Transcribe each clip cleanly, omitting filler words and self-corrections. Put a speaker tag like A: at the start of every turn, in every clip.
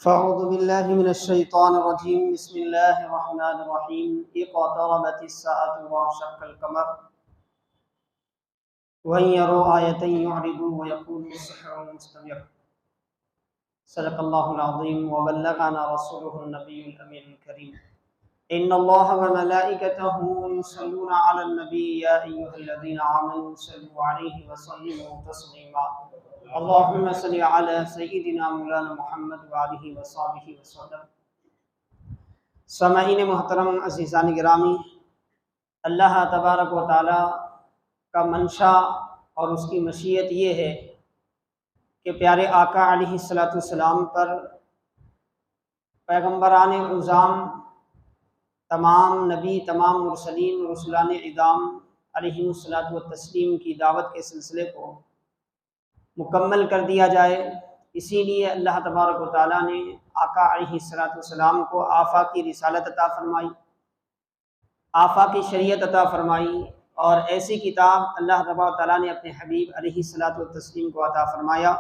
A: فاعوذ باللہ من الشیطان الرجیم بسم اللہ الرحمن الرحیم اقتربت الساعة وانشق القمر وإن يروا آیة يعرضوا ويقولوا سحر مستمر صدق اللہ العظیم وبلغنا رسوله النبی الامین الکریم ان اللہ وملائکته یصلون علی النبی یا ایھا الذین آمنوا صلوا علیہ وسلموا تسلیما اللہم صل علی سیدنا مولانا محمد وآلہ وصحبہ وسلم۔ سامعین محترم، عزیزان گرامی، اللہ تبارک و تعالی کا منشا اور اس کی مشیت یہ ہے کہ پیارے آقا علیہ السلام پر پیغمبران اعظام، تمام نبی، تمام مرسلین، رسولان اعظام علیہم الصلاۃ والتسلیم کی دعوت کے سلسلے کو مکمل کر دیا جائے۔ اسی لیے اللہ تبارک و تعالیٰ نے آقا علیہ السلام کو آفاقی رسالت عطا فرمائی، آفاقی شریعت عطا فرمائی، اور ایسی کتاب اللہ تبارک و تعالیٰ نے اپنے حبیب علیہ الصلاۃ والتسلیم کو عطا فرمایا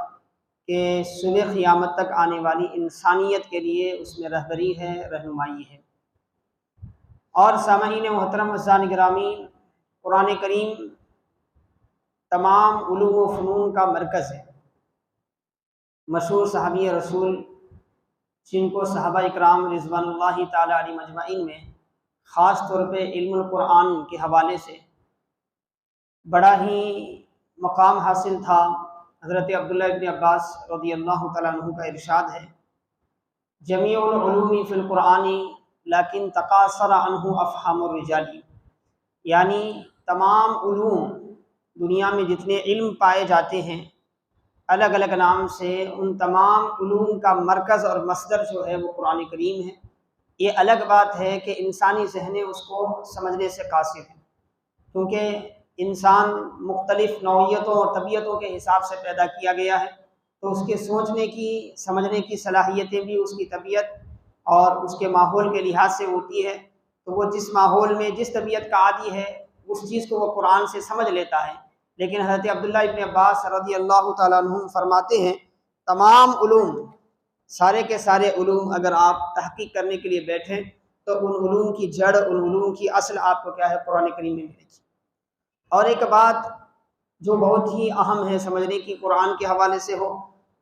A: کہ صبح قیامت تک آنے والی انسانیت کے لیے اس میں رہبری ہے، رہنمائی ہے۔ اور سامعین محترم، عزیزان گرامی، قرآن کریم تمام علوم و فنون کا مرکز ہے۔ مشہور صحابی رسول جن کو صحابہ اکرام رضوان اللہ تعالی علیہم اجمعین میں خاص طور پہ علم القرآن کے حوالے سے بڑا ہی مقام حاصل تھا، حضرت عبداللہ ابن عباس رضی اللہ تعالیٰ عنہ کا ارشاد ہے: جمیع العلوم فی القرآن لیکن تقاصر عنہ افہام الرجال، یعنی تمام علوم، دنیا میں جتنے علم پائے جاتے ہیں الگ الگ نام سے، ان تمام علوم کا مرکز اور مصدر جو ہے وہ قرآن کریم ہے۔ یہ الگ بات ہے کہ انسانی ذہن اس کو سمجھنے سے قاصر ہے، کیونکہ انسان مختلف نوعیتوں اور طبیعتوں کے حساب سے پیدا کیا گیا ہے، تو اس کے سوچنے کی، سمجھنے کی صلاحیتیں بھی اس کی طبیعت اور اس کے ماحول کے لحاظ سے ہوتی ہے۔ تو وہ جس ماحول میں جس طبیعت کا عادی ہے اس چیز کو وہ قرآن سے سمجھ لیتا ہے۔ لیکن حضرت عبداللہ ابن عباس رضی اللہ تعالیٰ عنہ فرماتے ہیں تمام علوم، سارے کے سارے علوم اگر آپ تحقیق کرنے کے لیے بیٹھیں تو ان علوم کی جڑ، ان علوم کی اصل آپ کو کیا ہے؟ قرآن کریم میں ملے گی۔ اور ایک بات جو بہت ہی اہم ہے سمجھنے کی، قرآن کے حوالے سے ہو،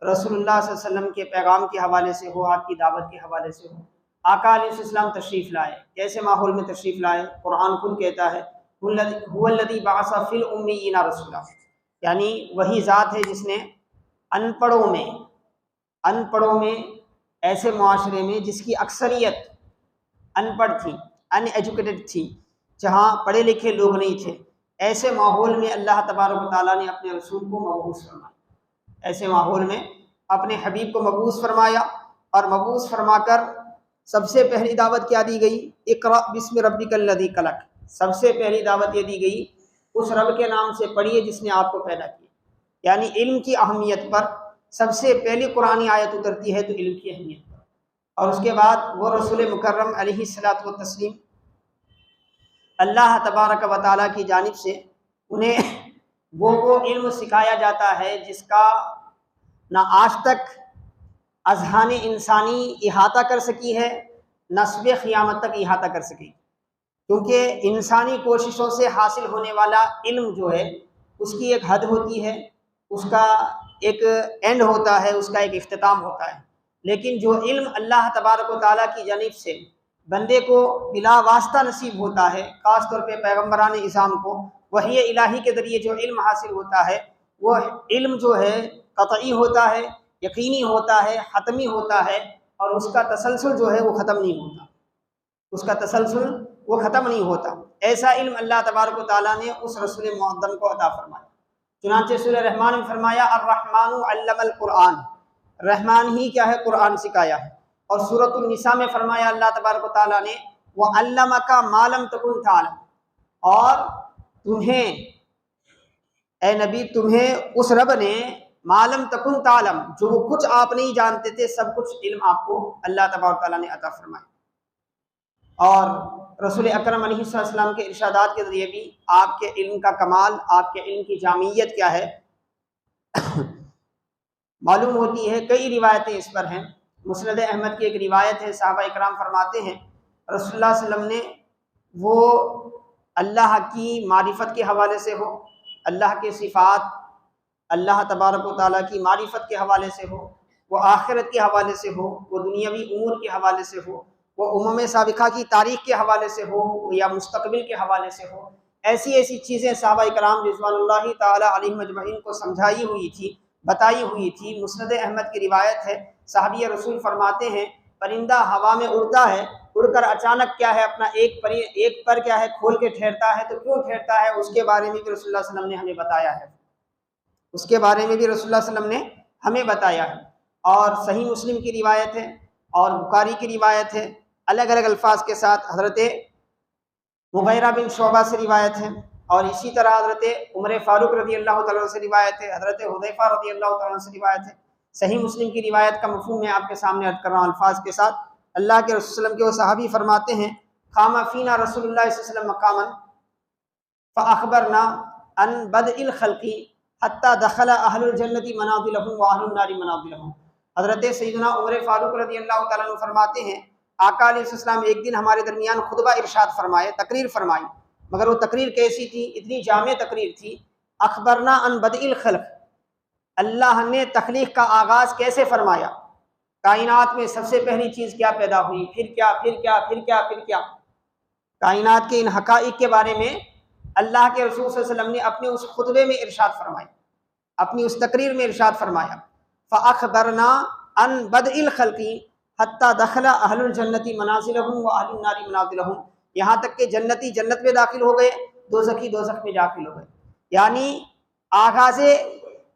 A: رسول اللہ صلی اللہ علیہ وسلم کے پیغام کے حوالے سے ہو، آپ کی دعوت کے حوالے سے ہو، آقا علیہ السلام تشریف لائے، کیسے ماحول میں تشریف لائے؟ قرآن خود کہتا ہے هو الذی بعث فی الامیین رسولا، یعنی وہی ذات ہے جس نے ان پڑھوں میں ایسے معاشرے میں جس کی اکثریت ان پڑھ تھی، ان ایجوکیٹڈ تھی، جہاں پڑھے لکھے لوگ نہیں تھے، ایسے ماحول میں اللہ تبارک و تعالیٰ نے اپنے رسول کو مبعوث فرمایا، ایسے ماحول میں اپنے حبیب کو مبعوث فرمایا، اور مبعوث فرما کر سب سے پہلی دعوت کیا دی گئی؟ اقرأ بسم ربک الذی خلق۔ سب سے پہلی دعوت یہ دی گئی اس رب کے نام سے پڑھیے جس نے آپ کو پیدا کیا، یعنی علم کی اہمیت پر سب سے پہلی قرآنی آیت اترتی ہے تو علم کی اہمیت پر، اور اس کے بعد وہ رسول مکرم علیہ الصلاۃ والتسلیم اللہ تبارک و تعالیٰ کی جانب سے انہیں وہ علم سکھایا جاتا ہے جس کا نہ آج تک اذہان انسانی احاطہ کر سکی ہے، نہ صبح قیامت تک احاطہ کر سکی، کیونکہ انسانی کوششوں سے حاصل ہونے والا علم جو ہے اس کی ایک حد ہوتی ہے، اس کا ایک اینڈ ہوتا ہے، اس کا ایک اختتام ہوتا ہے۔ لیکن جو علم اللہ تبارک و تعالیٰ کی جانب سے بندے کو بلا واسطہ نصیب ہوتا ہے، خاص طور پہ پیغمبران اعظام کو وحی الہی کے ذریعے جو علم حاصل ہوتا ہے، وہ علم جو ہے قطعی ہوتا ہے، یقینی ہوتا ہے، حتمی ہوتا ہے، اور اس کا تسلسل جو ہے وہ ختم نہیں ہوتا، اس کا تسلسل وہ ختم نہیں ہوتا۔ ایسا علم اللہ تبارک و تعالیٰ نے اس رسول معظم کو عطا فرمایا۔ چنانچہ سورہ رحمان میں فرمایا الرحمن علم القرآن، رحمان ہی کیا ہے؟ قرآن سکھایا ہے۔ اور سورۃ النساء میں فرمایا اللہ تبارک و تعالیٰ نے وَعَلَّمَكَ مَا لَمْ تَكُنْ تَعْلَمْ، اور تمہیں اے نبی تمہیں اس رب نے ما لم تکن تعلم، جو وہ کچھ آپ نہیں جانتے تھے، سب کچھ علم آپ کو اللہ تبارک و تعالیٰ نے عطا فرمایا۔ اور رسول اکرم علیہ السلام کے ارشادات کے ذریعے بھی آپ کے علم کا کمال، آپ کے علم کی جامعیت کیا ہے معلوم ہوتی ہے۔ کئی روایتیں اس پر ہیں، مسند احمد کی ایک روایت ہے، صحابہ اکرام فرماتے ہیں رسول اللہ صلی اللہ علیہ وسلم نے وہ اللہ کی معرفت کے حوالے سے ہو، اللہ کے صفات، اللہ تبارک و تعالیٰ کی معرفت کے حوالے سے ہو، وہ آخرت کے حوالے سے ہو، وہ دنیاوی امور کے حوالے سے ہو، وہ امم سابقہ کی تاریخ کے حوالے سے ہو یا مستقبل کے حوالے سے ہو، ایسی ایسی چیزیں صحابہ اکرام رضوان اللہ تعالیٰ علیہم اجمعین کو سمجھائی ہوئی تھی، بتائی ہوئی تھی۔ مسند احمد کی روایت ہے، صحابی رسول فرماتے ہیں پرندہ ہوا میں اڑتا ہے، اڑ کر اچانک کیا ہے اپنا ایک پر کیا ہے کھول کے ٹھہرتا ہے، تو کیوں ٹھہرتا ہے اس کے بارے میں بھی رسول اللہ صلی اللہ علیہ وسلم نے ہمیں بتایا ہے، اس کے بارے میں بھی رسول اللہ صلی اللہ علیہ وسلم نے ہمیں بتایا ہے۔ اور صحیح مسلم کی روایت ہے اور بخاری کی روایت ہے، الگ الگ الفاظ کے ساتھ حضرت مغیرہ بن شعبہ سے روایت ہے، اور اسی طرح حضرت عمر فاروق رضی اللہ تعالیٰ عنہ سے روایت ہے، حضرت حذیفہ رضی اللہ تعالیٰ عنہ سے روایت ہے۔ صحیح مسلم کی روایت کا مفہوم میں آپ کے سامنے عرض کر رہا ہوں الفاظ کے ساتھ۔ اللہ کے رسول صلی اللہ علیہ وسلم کے وہ صحابی فرماتے ہیں قام فینا رسول اللہ صلی اللہ علیہ وسلم مقاما فاخبرنا ان بدء الخلق حتی دخل اہل الجنت منازلہم واہل النار منازلہم۔ حضرت سیدنا عمر فاروق رضی اللہ تعالیٰ عنہ فرماتے ہیں آقا علیہ السلام ایک دن ہمارے درمیان خطبہ ارشاد فرمائے، تقریر فرمائی، مگر وہ تقریر کیسی تھی؟ اتنی جامع تقریر تھی۔ اخبرنا ان بدء الخلق، اللہ نے تخلیق کا آغاز کیسے فرمایا، کائنات میں سب سے پہلی چیز کیا پیدا ہوئی، پھر کیا پھر کیا پھر کیا پھر کیا، کائنات کے ان حقائق کے بارے میں اللہ کے رسول صلی اللہ علیہ وسلم نے اپنے اس خطبے میں ارشاد فرمایا، اپنی اس تقریر میں ارشاد فرمایا فاخبرنا ان بدء الخلق حتی دخل اہل الجنت منازلہم واہل النار منازلہم، یہاں تک کہ جنتی جنت میں داخل ہو گئے، دوزخی دوزخ میں داخل ہو گئے۔ یعنی آغاز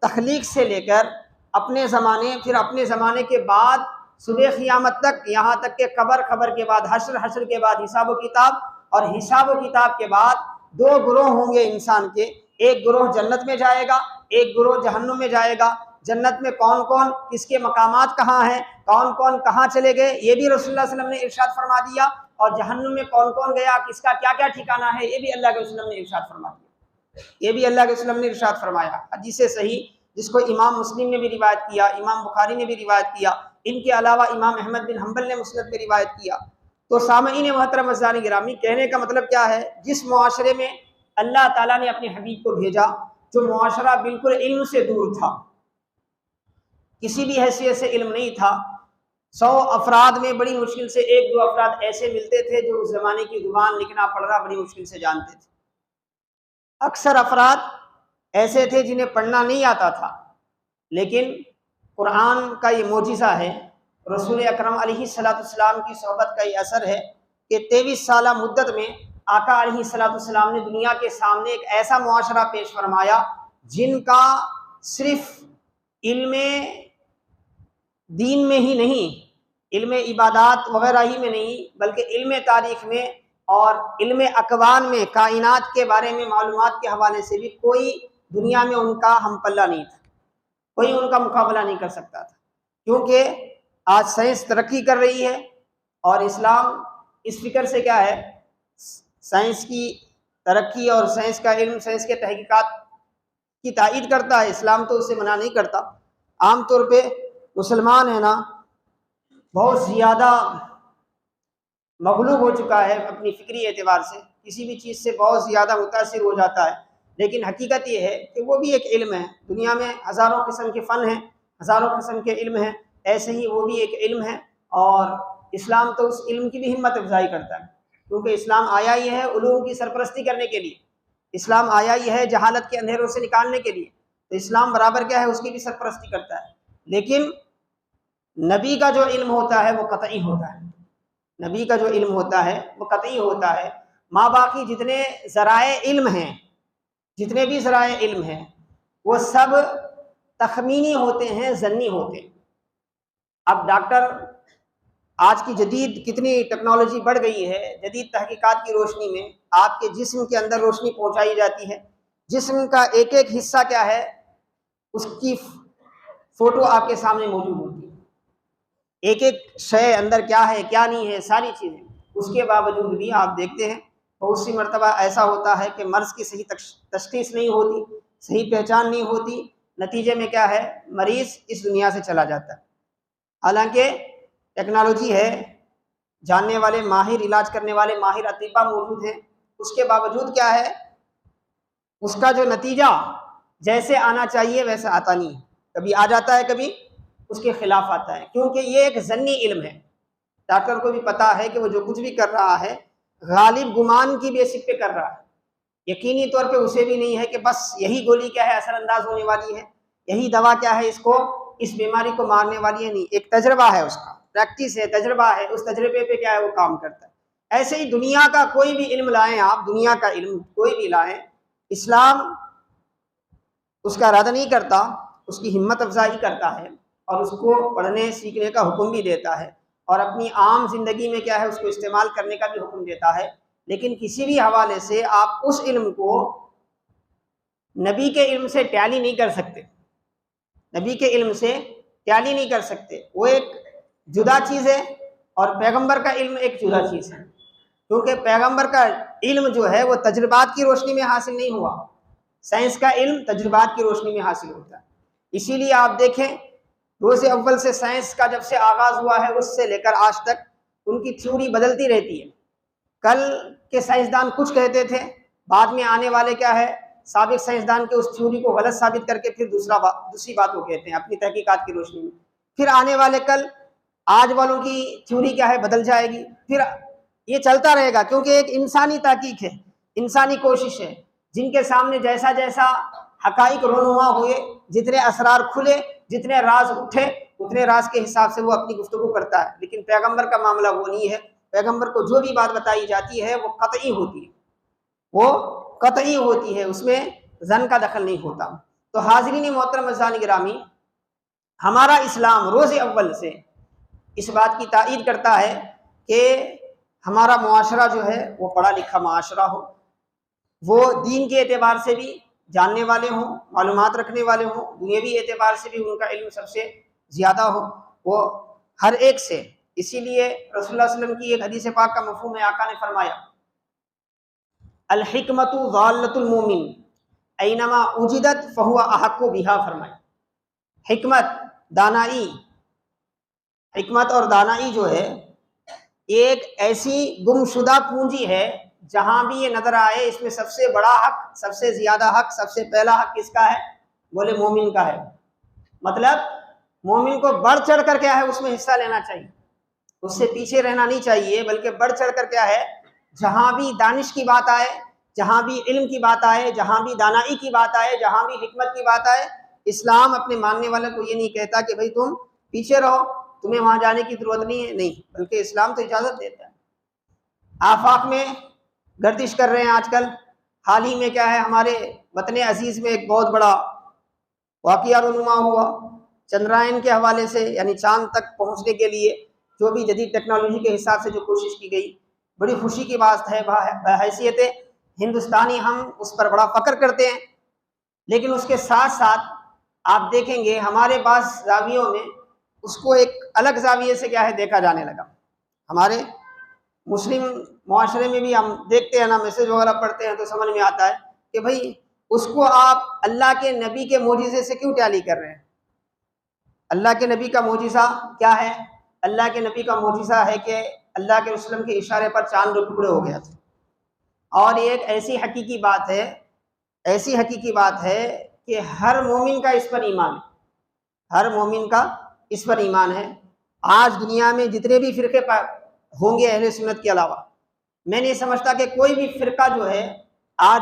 A: تخلیق سے لے کر اپنے زمانے، پھر اپنے زمانے کے بعد صبح قیامت تک، یہاں تک کہ قبر، قبر کے بعد حشر، حشر کے بعد حساب و کتاب، اور حساب و کتاب کے بعد دو گروہ ہوں گے انسان کے، ایک گروہ جنت میں جائے گا، ایک گروہ جہنم میں جائے گا۔ جنت میں کون کون، کس کے مقامات کہاں ہیں، کون کون کہاں چلے گئے، یہ بھی رسول اللہ صلی اللہ علیہ وسلم نے ارشاد فرما دیا، اور جہنم میں کون کون گیا، کس کا کیا کیا ٹھکانہ ہے، یہ بھی اللہ کے رسول نے ارشاد فرما دیا، یہ بھی اللہ کے رسول نے ارشاد فرمایا۔ حدیث صحیح جس کو امام مسلم نے بھی روایت کیا، امام بخاری نے بھی روایت کیا، ان کے علاوہ امام احمد بن حنبل نے مسند میں روایت کیا۔ تو سامعین محترم عزیزان گرامی، کہنے کا مطلب کیا ہے، جس معاشرے میں اللہ تعالیٰ نے اپنے حبیب کو بھیجا، جو معاشرہ بالکل علم سے دور تھا، کسی بھی حیثیت سے علم نہیں تھا، 100 افراد میں بڑی مشکل سے 1-2 افراد ایسے ملتے تھے جو اس زمانے کی زبان لکھنا پڑھنا بڑی مشکل سے جانتے تھے، اکثر افراد ایسے تھے جنہیں پڑھنا نہیں آتا تھا۔ لیکن قرآن کا یہ معجزہ ہے، رسول اکرم علیہ السلام کی صحبت کا یہ اثر ہے کہ 23 سالہ مدت میں آقا علیہ السلام نے دنیا کے سامنے ایک ایسا معاشرہ پیش فرمایا جن کا صرف علم دین میں ہی نہیں، علم عبادات وغیرہ ہی میں نہیں، بلکہ علم تاریخ میں اور علم اکوان میں، کائنات کے بارے میں معلومات کے حوالے سے بھی کوئی دنیا میں ان کا ہم پلہ نہیں تھا، کوئی ان کا مقابلہ نہیں کر سکتا تھا، کیونکہ آج سائنس ترقی کر رہی ہے اور اسلام اس فکر سے کیا ہے، سائنس کی ترقی اور سائنس کا علم، سائنس کے تحقیقات کی تائید کرتا ہے، اسلام تو اسے منع نہیں کرتا۔ عام طور پہ مسلمان ہے نا بہت زیادہ مغلوب ہو چکا ہے اپنی فکری اعتبار سے، کسی بھی چیز سے بہت زیادہ متاثر ہو جاتا ہے، لیکن حقیقت یہ ہے کہ وہ بھی ایک علم ہے۔ دنیا میں ہزاروں قسم کے فن ہیں، ہزاروں قسم کے علم ہیں، ایسے ہی وہ بھی ایک علم ہے، اور اسلام تو اس علم کی بھی ہمت افزائی کرتا ہے، کیونکہ اسلام آیا ہی ہے علوم کی سرپرستی کرنے کے لیے، اسلام آیا ہی ہے جہالت کے اندھیروں سے نکالنے کے لیے، تو اسلام برابر کیا ہے، اس کی بھی سرپرستی کرتا ہے۔ لیکن نبی کا جو علم ہوتا ہے وہ قطعی ہوتا ہے، نبی کا جو علم ہوتا ہے وہ قطعی ہوتا ہے۔ ماں باقی جتنے ذرائع علم ہیں، جتنے بھی ذرائع علم ہیں، وہ سب تخمینی ہوتے ہیں، ظنی ہوتے ہیں۔ اب ڈاکٹر، آج کی جدید کتنی ٹیکنالوجی بڑھ گئی ہے، جدید تحقیقات کی روشنی میں آپ کے جسم کے اندر روشنی پہنچائی جاتی ہے، جسم کا ایک ایک حصہ کیا ہے، اس کی فوٹو آپ کے سامنے موجود ہوتی ہے، ایک ایک شے اندر کیا ہے کیا نہیں ہے، ساری چیزیں۔ اس کے باوجود بھی آپ دیکھتے ہیں بہت سی مرتبہ ایسا ہوتا ہے کہ مرض کی صحیح تشخیص نہیں ہوتی، صحیح پہچان نہیں ہوتی، نتیجے میں کیا ہے، مریض اس دنیا سے چلا جاتا ہے۔ حالانکہ ٹیکنالوجی ہے، جاننے والے ماہر علاج کرنے والے ماہر اطباء موجود ہیں، اس کے باوجود کیا ہے، اس کا جو نتیجہ جیسے آنا چاہیے ویسا آتا نہیں، کبھی آ جاتا ہے کبھی اس کے خلاف آتا ہے، کیونکہ یہ ایک ظنی علم ہے۔ ڈاکٹر کو بھی پتا ہے کہ وہ جو کچھ بھی کر رہا ہے غالب گمان کی بیسک پہ کر رہا ہے، یقینی طور پہ اسے بھی نہیں ہے کہ بس یہی گولی کیا ہے اثر انداز ہونے والی ہے، یہی دوا کیا ہے اس کو اس بیماری کو مارنے والی ہے، نہیں، ایک تجربہ ہے، اس کا پریکٹس ہے، تجربہ ہے، اس تجربے پہ کیا ہے وہ کام کرتا ہے۔ ایسے ہی دنیا کا کوئی بھی علم لائیں آپ، دنیا کا علم کوئی بھی لائیں، اسلام اس کا رد نہیں کرتا، اس کی ہمت افزائی کرتا ہے اور اس کو پڑھنے سیکھنے کا حکم بھی دیتا ہے، اور اپنی عام زندگی میں کیا ہے اس کو استعمال کرنے کا بھی حکم دیتا ہے۔ لیکن کسی بھی حوالے سے آپ اس علم کو نبی کے علم سے ٹیلی نہیں کر سکتے، نبی کے علم سے ٹیلی نہیں کر سکتے، وہ ایک جدا چیز ہے اور پیغمبر کا علم ایک جدا چیز ہے، کیونکہ پیغمبر کا علم جو ہے وہ تجربات کی روشنی میں حاصل نہیں ہوا، سائنس کا علم تجربات کی روشنی میں حاصل ہوتا ہے۔ اسی لیے آپ دیکھیں روز اول سے سائنس کا جب سے آغاز ہوا ہے اس سے لے کر آج تک ان کی تھیوری بدلتی رہتی ہے، کل کے سائنسدان کچھ کہتے تھے، بعد میں آنے والے کیا ہے سابق سائنسدان کے اس تھیوری کو غلط ثابت کر کے پھر دوسری بات وہ کہتے ہیں اپنی تحقیقات کی روشنی میں، پھر آنے والے کل آج والوں کی تھیوری کیا ہے بدل جائے گی، پھر یہ چلتا رہے گا، کیونکہ ایک انسانی تحقیق ہے، انسانی کوشش ہے، جن کے سامنے جیسا جیسا حقائق رونما ہوئے، جتنے اسرار کھلے، جتنے راز اٹھے، اتنے راز کے حساب سے وہ اپنی گفتگو کرتا ہے۔ لیکن پیغمبر کا معاملہ وہ نہیں ہے، پیغمبر کو جو بھی بات بتائی جاتی ہے وہ قطعی ہوتی ہے، وہ قطعی ہوتی ہے، اس میں ظن کا دخل نہیں ہوتا۔ تو حاضرین محترم عزیزان گرامی، ہمارا اسلام روز اول سے اس بات کی تائید کرتا ہے کہ ہمارا معاشرہ جو ہے وہ پڑھا لکھا معاشرہ ہو، وہ دین کے اعتبار سے بھی جاننے والے ہوں، معلومات رکھنے والے ہوں، دنیاوی اعتبار سے بھی ان کا علم سب سے زیادہ ہو، وہ ہر ایک سے۔ اسی لیے رسول اللہ صلی اللہ علیہ وسلم کی ایک حدیث پاک کا مفہوم ہے، آقا نے فرمایا الحکمت ضالۃ المومن اینما وجدت فہو احق بہا، فرمایا حکمت، دانائی، حکمت اور دانائی جو ہے ایک ایسی گمشدہ پونجی ہے، جہاں بھی یہ نظر آئے اس میں سب سے بڑا حق، سب سے زیادہ حق، سب سے پہلا حق کس کا ہے؟ بولے مومن کا ہے۔ مطلب مومن کو بڑھ چڑھ کر کیا ہے اس میں حصہ لینا چاہیے، اس سے پیچھے رہنا نہیں چاہیے، بلکہ بڑھ چڑھ کر کیا ہے جہاں بھی دانش کی بات آئے، جہاں بھی علم کی بات آئے، جہاں بھی دانائی کی بات آئے، جہاں بھی حکمت کی بات آئے، اسلام اپنے ماننے والے کو یہ نہیں کہتا کہ بھئی تم پیچھے رہو، تمہیں وہاں جانے کی ضرورت نہیں ہے، نہیں، بلکہ اسلام تو اجازت دیتا ہے۔ آفاق میں گردش کر رہے ہیں آج کل، حال ہی میں کیا ہے ہمارے وطن عزیز میں ایک بہت بڑا واقعہ رونما ہوا چندرائن کے حوالے سے، یعنی چاند تک پہنچنے کے لیے جو بھی جدید ٹیکنالوجی کے حساب سے جو کوشش کی گئی، بڑی خوشی کی بات ہے، بحیثیت ہندوستانی ہم اس پر بڑا فخر کرتے ہیں، لیکن اس کے ساتھ ساتھ آپ دیکھیں گے ہمارے بعض زاویوں میں اس کو ایک الگ زاویے سے کیا ہے دیکھا جانے لگا۔ ہمارے مسلم معاشرے میں بھی ہم دیکھتے ہیں نا، میسج وغیرہ پڑھتے ہیں تو سمجھ میں آتا ہے کہ بھئی اس کو آپ اللہ کے نبی کے معجزے سے کیوں ٹیلی کر رہے ہیں؟ اللہ کے نبی کا معجزہ کیا ہے؟ اللہ کے نبی کا معجزہ ہے کہ اللہ کے وسلم کے اشارے پر چاند دو ٹکڑے ہو گیا تھا، اور یہ ایک ایسی حقیقی بات ہے، ایسی حقیقی بات ہے کہ ہر مومن کا اس پر ایمان ہے، ہر مومن کا اس پر ایمان ہے۔ آج دنیا میں جتنے بھی فرقے ہوں گے اہل سنت کے علاوہ، میں نہیں سمجھتا کہ کوئی بھی فرقہ جو ہے آج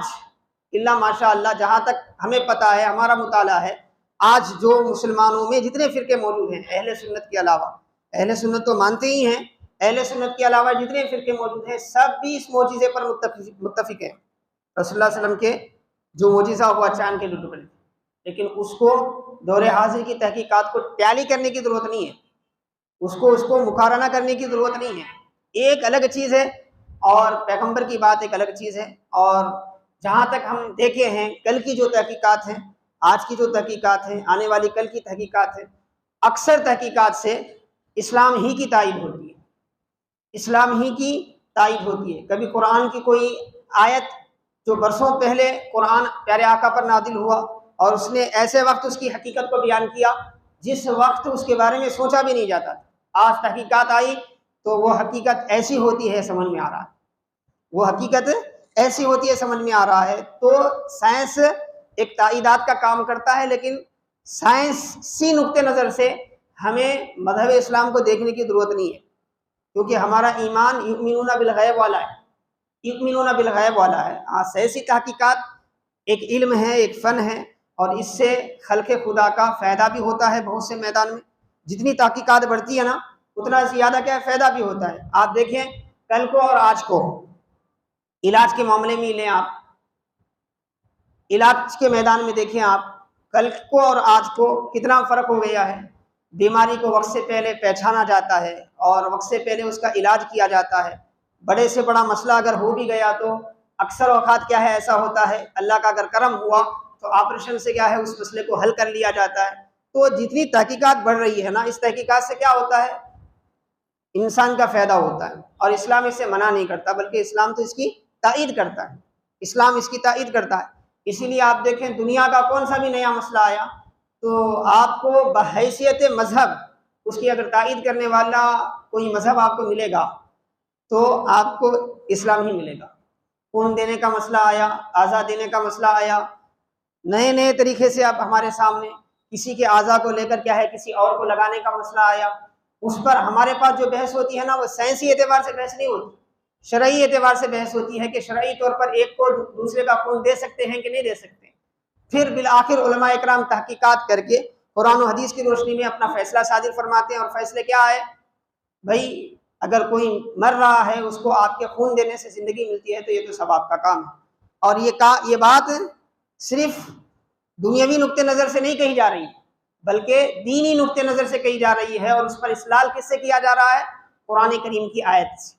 A: الا ماشاء اللہ، جہاں تک ہمیں پتہ ہے، ہمارا مطالعہ ہے، آج جو مسلمانوں میں جتنے فرقے موجود ہیں اہل سنت کے علاوہ، اہل سنت تو مانتے ہی ہیں، اہل سنت کے علاوہ جتنے فرقے موجود ہیں سب بھی اس معجزے پر متفق ہیں، رسول اللہ صلی اللہ علیہ وسلم کے جو معجزہ ہوا چاند کے دو ٹکڑے، لیکن اس کو دور حاضر کی تحقیقات کو ٹیلی کرنے کی ضرورت نہیں ہے، اس کو مقارنہ کرنے کی ضرورت نہیں ہے، ایک الگ چیز ہے اور پیغمبر کی بات ایک الگ چیز ہے۔ اور جہاں تک ہم دیکھے ہیں کل کی جو تحقیقات ہیں، آج کی جو تحقیقات ہیں، آنے والی کل کی تحقیقات ہیں، اکثر تحقیقات سے اسلام ہی کی تائید ہوتی ہے، اسلام ہی کی تائید ہوتی ہے۔ کبھی قرآن کی کوئی آیت جو برسوں پہلے قرآن پیارے آقا پر نازل ہوا اور اس نے ایسے وقت اس کی حقیقت کو بیان کیا جس وقت اس کے بارے میں سوچا بھی نہیں جاتا تھا، آج تحقیقات آئی تو وہ حقیقت ایسی ہوتی ہے سمجھ میں آ رہا ہے، وہ حقیقت ایسی ہوتی ہے سمجھ میں آ رہا ہے۔ تو سائنس ایک تائیدات کا کام کرتا ہے، لیکن سائنسی نقطۂ نظر سے ہمیں مذہب اسلام کو دیکھنے کی ضرورت نہیں ہے، کیونکہ ہمارا ایمان یؤمنون بالغیب والا ہے، یؤمنون بالغیب والا ہے۔ سیاسی تحقیقات ایک علم ہے، ایک فن ہے، اور اس سے خلق خدا کا فائدہ بھی ہوتا ہے بہت سے میدان میں۔ جتنی تحقیقات بڑھتی ہے نا اتنا زیادہ کیا فائدہ بھی ہوتا ہے۔ آپ دیکھیں کل کو اور آج کو، علاج کے معاملے میں لیں آپ، علاج کے میدان میں دیکھیں آپ، کل کو اور آج کو کتنا فرق ہو گیا ہے۔ بیماری کو وقت سے پہلے پہچانا جاتا ہے اور وقت سے پہلے اس کا علاج کیا جاتا ہے۔ بڑے سے بڑا مسئلہ اگر ہو بھی گیا تو اکثر اوقات کیا ہے ایسا ہوتا ہے، اللہ کا اگر کرم ہوا تو آپریشن سے کیا ہے اس مسئلے کو حل کر لیا جاتا ہے۔ تو جتنی تحقیقات بڑھ رہی ہے نا، اس تحقیقات سے کیا ہوتا ہے، انسان کا فائدہ ہوتا ہے، اور اسلام اس سے منع نہیں کرتا بلکہ اسلام تو اس کی تائید کرتا ہے، اسلام اس کی تائید کرتا ہے۔ اسی لیے آپ دیکھیں دنیا کا کون سا بھی نیا مسئلہ آیا تو آپ کو بحیثیت مذہب اس کی اگر تائید کرنے والا کوئی مذہب آپ کو ملے گا تو آپ کو اسلام ہی ملے گا۔ خون دینے کا مسئلہ آیا، اعضا دینے کا مسئلہ آیا، نئے نئے طریقے سے اب ہمارے سامنے کسی کے اعضا کو لے کر کیا ہے کسی اور کو لگانے کا مسئلہ آیا، اس پر ہمارے پاس جو بحث ہوتی ہے نا وہ سائنسی اعتبار سے بحث نہیں ہوتی، شرعی اعتبار سے بحث ہوتی ہے کہ شرعی طور پر ایک کو دوسرے کا خون دے سکتے ہیں کہ نہیں دے سکتے۔ پھر بالآخر علماء اکرام تحقیقات کر کے قرآن و حدیث کی روشنی میں اپنا فیصلہ صادر فرماتے ہیں، اور فیصلے کیا ہے، بھائی اگر کوئی مر رہا ہے اس کو آپ کے خون دینے سے زندگی ملتی ہے تو یہ تو سب آپ کا کام ہے۔ اور یہ بات صرف دنیاوی نقطۂ نظر سے نہیں کہی جا رہی بلکہ دینی نقطۂ نظر سے کہی جا رہی ہے، اور اس پر استدلال کس سے کیا جا رہا ہے، قرآن کریم کی آیت سے۔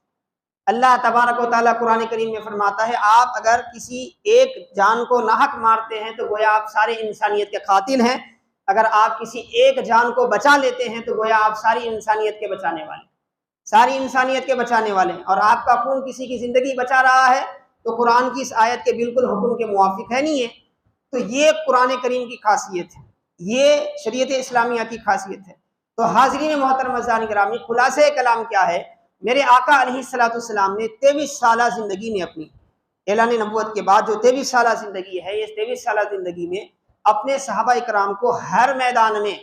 A: اللہ تبارک و تعالیٰ قرآن کریم میں فرماتا ہے آپ اگر کسی ایک جان کو ناحق مارتے ہیں تو گویا آپ سارے انسانیت کے قاتل ہیں، اگر آپ کسی ایک جان کو بچا لیتے ہیں تو گویا آپ ساری انسانیت کے بچانے والے، ساری انسانیت کے بچانے والے ہیں۔ اور آپ کا خون کسی کی زندگی بچا رہا ہے تو قرآن کی اس آیت کے بالکل حکم کے موافق ہے نہیں ہے۔ تو یہ قرآن کریم کی خاصیت ہے، یہ شریعت اسلامیہ کی خاصیت ہے۔ تو حاضرین محترم عزیزان گرامی، خلاصہ کلام کیا ہے، میرے آقا علیہ الصلوۃ والسلام نے 23 سالہ زندگی میں اپنی اعلان نبوت کے بعد جو 23 سالہ زندگی ہے، یہ 23 سالہ زندگی میں اپنے صحابہ اکرام کو ہر میدان میں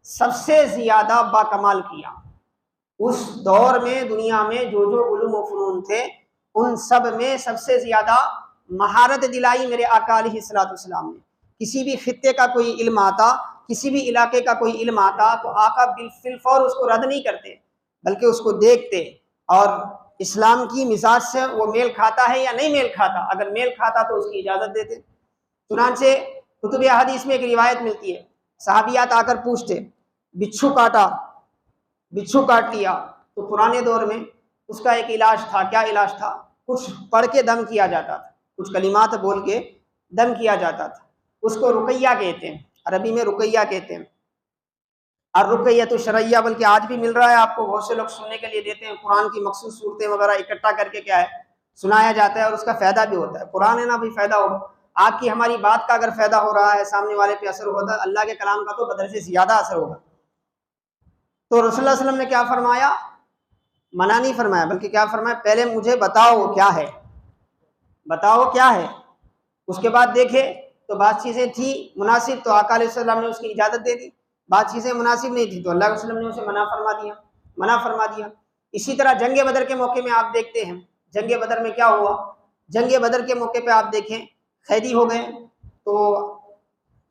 A: سب سے زیادہ باکمال کیا۔ اس دور میں دنیا میں جو علوم و فنون تھے ان سب میں سب سے زیادہ مہارت دلائی میرے آقا علیہ الصلوۃ والسلام نے۔ کسی بھی خطے کا کوئی علم آتا، کسی بھی علاقے کا کوئی علم آتا تو آقا بالفور اس کو رد نہیں کرتے بلکہ اس کو دیکھتے اور اسلام کی مزاج سے وہ میل کھاتا ہے یا نہیں میل کھاتا، اگر میل کھاتا تو اس کی اجازت دیتے۔ چنانچہ کتب احادیث میں ایک روایت ملتی ہے، صحابیات آ کر پوچھتے بچھو کاٹ لیا، تو پرانے دور میں اس کا ایک علاج تھا۔ کیا علاج تھا؟ کچھ پڑھ کے دم کیا جاتا تھا، کچھ کلمات بول کے دم کیا جاتا تھا، اس کو رقیہ کہتے ہیں، عربی میں رقیہ کہتے ہیں۔ اور رقیۃ شرعیہ بلکہ آج بھی مل رہا ہے آپ کو، بہت سے لوگ سننے کے لیے دیتے ہیں، قرآن کی مخصوص صورتیں وغیرہ اکٹھا کر کے کیا ہے سنایا جاتا ہے، اور اس کا فائدہ بھی ہوتا ہے۔ قرآن ہے نا بھی فائدہ ہوگا، آپ کی ہماری بات کا اگر فائدہ ہو رہا ہے، سامنے والے پہ اثر ہوتا ہے، اللہ کے کلام کا تو بدر سے زیادہ اثر ہوگا۔ تو رسول اللہ صلی اللہ علیہ وسلم نے کیا فرمایا، منع نہیں فرمایا بلکہ کیا فرمایا، پہلے مجھے بتاؤ کیا ہے، بتاؤ کیا ہے۔ اس کے بعد دیکھے تو بعض چیزیں تھیں مناسب تو آقا علیہ السلام نے اس کی اجازت دے دی، بعض چیزیں مناسب نہیں تھی تو اللہ کے وسلم نے اسے منع فرما دیا۔ اسی طرح جنگ بدر کے موقع میں آپ دیکھتے ہیں، جنگ بدر میں کیا ہوا، جنگ بدر کے موقع پہ آپ دیکھیں قیدی ہو گئے، تو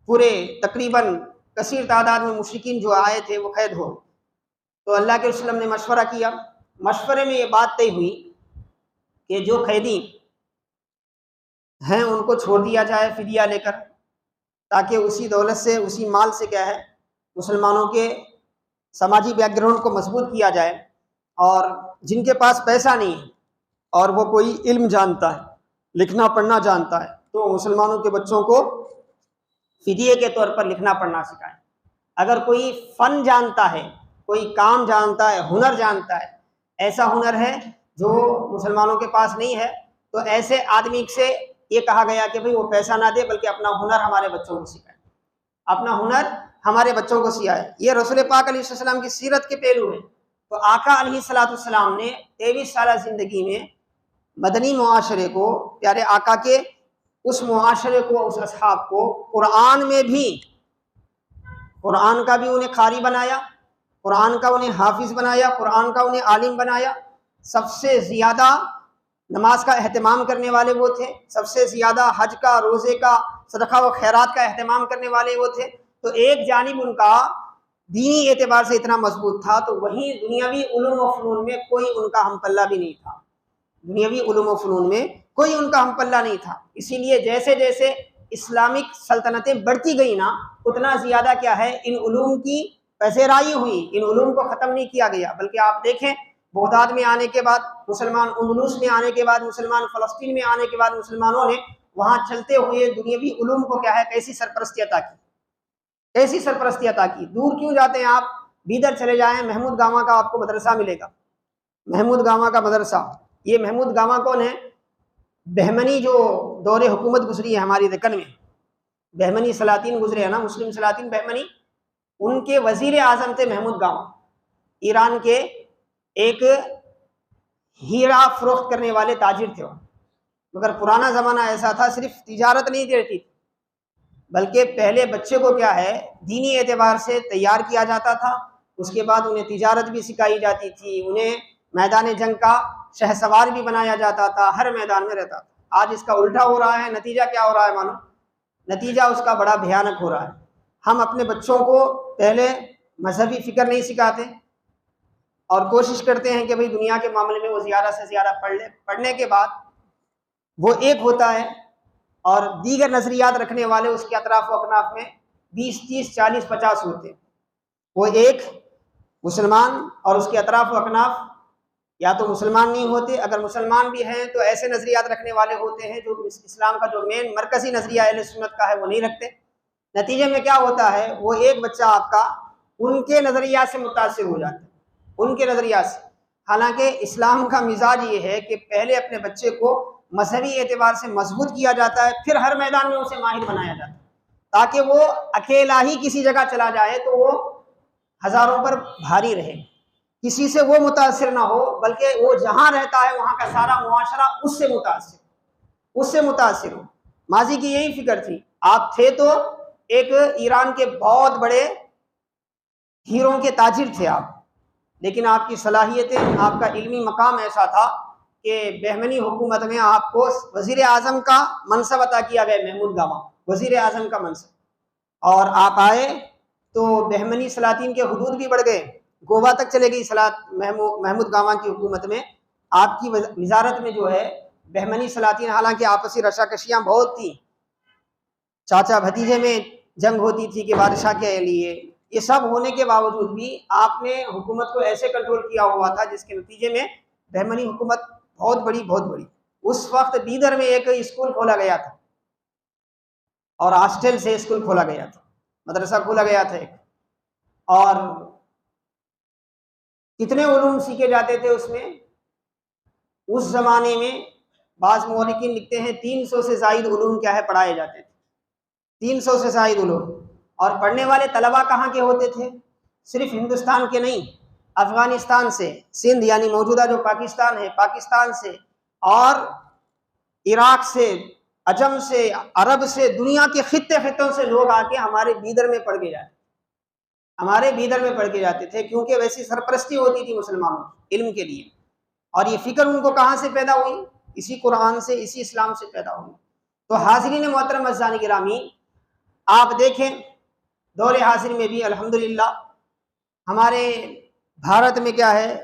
A: پورے تقریباً کثیر تعداد میں مشرکین جو آئے تھے وہ قید ہو، تو اللہ کے وسلم نے مشورہ کیا، مشورے میں یہ بات طے ہوئی کہ جو قیدی ہیں ان کو چھوڑ دیا جائے فدیہ لے کر، تاکہ اسی دولت سے اسی مال سے کیا ہے مسلمانوں کے سماجی بیک گراؤنڈ کو مضبوط کیا جائے، اور جن کے پاس پیسہ نہیں ہے اور وہ کوئی علم جانتا ہے، لکھنا پڑھنا جانتا ہے، تو مسلمانوں کے بچوں کو فدیے کے طور پر لکھنا پڑھنا سکھائیں۔ اگر کوئی فن جانتا ہے، کوئی کام جانتا ہے، ہنر جانتا ہے، ایسا ہنر ہے جو مسلمانوں کے پاس نہیں ہے، تو ایسے آدمی سے یہ کہا گیا کہ بھئی وہ پیسہ نہ دے بلکہ اپنا ہنر ہمارے بچوں کو سکھائے، اپنا ہنر ہمارے بچوں کو سکھائے. یہ رسول پاک علیہ السلام کی سیرت کے پہلو ہیں. تو آقا علیہ السلام نے 23 سالہ زندگی میں مدنی معاشرے کو، پیارے آقا کے اس معاشرے کو، اس اصحاب کو قرآن میں بھی، قرآن کا بھی انہیں قاری بنایا، قرآن کا انہیں حافظ بنایا، قرآن کا انہیں عالم بنایا. سب سے زیادہ نماز کا اہتمام کرنے والے وہ تھے، سب سے زیادہ حج کا، روزے کا، صدقہ و خیرات کا اہتمام کرنے والے وہ تھے. تو ایک جانب ان کا دینی اعتبار سے اتنا مضبوط تھا، تو وہیں دنیاوی علوم و فنون میں کوئی ان کا ہم پلہ بھی نہیں تھا. دنیاوی علوم و فنون میں کوئی ان کا ہم پلہ نہیں تھا. اسی لیے جیسے جیسے اسلامک سلطنتیں بڑھتی گئی نا، اتنا زیادہ کیا ہے، ان علوم کی پذیرائی ہوئی، ان علوم کو ختم نہیں کیا گیا. بلکہ آپ دیکھیں بغداد میں آنے کے بعد مسلمان، اندلس میں آنے کے بعد مسلمان، فلسطین میں آنے کے بعد مسلمانوں نے وہاں چلتے ہوئے دنیاوی علوم کو کیا ہے، کیسی سرپرستی عطا کی، ایسی سرپرستی عطا کی. دور کیوں جاتے ہیں آپ، بیدر چلے جائیں، محمود گاما کا آپ کو مدرسہ ملے گا. محمود گاما کا مدرسہ، یہ محمود گاما کون ہے؟ بہمنی جو دور حکومت گزری ہے ہماری دکن میں، بہمنی سلاطین گزرے ہیں نا، مسلم سلاطین بہمنی، ان کے وزیر اعظم تھے محمود گاما. ایران کے ایک ہیرا فروخت کرنے والے تاجر تھے. مگر پرانا زمانہ ایسا تھا، صرف تجارت نہیں رہتی، بلکہ پہلے بچے کو کیا ہے، دینی اعتبار سے تیار کیا جاتا تھا. اس کے بعد انہیں تجارت بھی سکھائی جاتی تھی، انہیں میدان جنگ کا شہ سوار بھی بنایا جاتا تھا، ہر میدان میں رہتا تھا. آج اس کا الٹا ہو رہا ہے. نتیجہ کیا ہو رہا ہے معلوم؟ نتیجہ اس کا بڑا بھیانک ہو رہا ہے. ہم اپنے بچوں کو پہلے مذہبی فکر نہیں سکھاتے اور کوشش کرتے ہیں کہ بھئی دنیا کے معاملے میں وہ زیادہ سے زیادہ پڑھ لے. پڑھنے کے بعد وہ ایک ہوتا ہے اور دیگر نظریات رکھنے والے اس کے اطراف و اکناف میں 20 30 40 50 ہوتے ہیں. وہ ایک مسلمان اور اس کے اطراف و اکناف یا تو مسلمان نہیں ہوتے، اگر مسلمان بھی ہیں تو ایسے نظریات رکھنے والے ہوتے ہیں جو اسلام کا جو مین مرکزی نظریہ اہل سنت کا ہے وہ نہیں رکھتے. نتیجے میں کیا ہوتا ہے، وہ ایک بچہ آپ کا ان کے نظریات سے متاثر ہو جاتا ہے، ان کے نظریات سے. حالانکہ اسلام کا مزاج یہ ہے کہ پہلے اپنے بچے کو مذہبی اعتبار سے مضبوط کیا جاتا ہے، پھر ہر میدان میں اسے ماہر بنایا جاتا ہے، تاکہ وہ اکیلا ہی کسی جگہ چلا جائے تو وہ ہزاروں پر بھاری رہے، کسی سے وہ متاثر نہ ہو، بلکہ وہ جہاں رہتا ہے وہاں کا سارا معاشرہ اس سے متاثر ہو. ماضی کی یہی فکر تھی. آپ تھے تو ایک ایران کے بہت بڑے ہیروں کے تاجر تھے آپ، لیکن آپ کی صلاحیتیں، آپ کا علمی مقام ایسا تھا کہ بہمنی حکومت میں آپ کو وزیر اعظم کا منصب عطا کیا گیا، محمود گاما وزیر اعظم کا منصب. اور آپ آئے تو بہمنی سلاطین کے حدود بھی بڑھ گئے، گووا تک چلے گئی محمود گاما کی حکومت میں. آپ کی وزارت میں جو ہے بہمنی سلاطین، حالانکہ آپسی رشاکشیاں بہت تھیں، چاچا بھتیجے میں جنگ ہوتی تھی کہ بادشاہ کے لیے، یہ سب ہونے کے باوجود بھی آپ نے حکومت کو ایسے کنٹرول کیا ہوا تھا جس کے نتیجے میں بہمنی حکومت بہت بڑی. اس وقت بیدر میں ایک اسکول کھولا گیا تھا اور ہاسٹل سے اسکول کھولا گیا تھا، مدرسہ کھولا گیا تھا ایک، اور کتنے علوم سیکھے جاتے تھے اس میں. اس زمانے میں بعض مورخین لکھتے ہیں 300 سے زائد علوم کیا ہے پڑھائے جاتے تھے، 300 سے زائد علوم. اور پڑھنے والے طلباء کہاں کے ہوتے تھے؟ صرف ہندوستان کے نہیں، افغانستان سے، سندھ یعنی موجودہ جو پاکستان ہے، پاکستان سے، اور عراق سے، عجم سے، عرب سے، دنیا کے خطوں سے لوگ آ کے ہمارے بیدر میں پڑھ کے جاتے تھے، کیونکہ ویسی سرپرستی ہوتی تھی مسلمانوں کی علم کے لیے. اور یہ فکر ان کو کہاں سے پیدا ہوئی؟ اسی قرآن سے، اسی اسلام سے پیدا ہوئی. تو حاضرین محترم عزیزان گرامی، آپ دیکھیں دور حاضر میں بھی الحمدللہ ہمارے بھارت میں کیا ہے،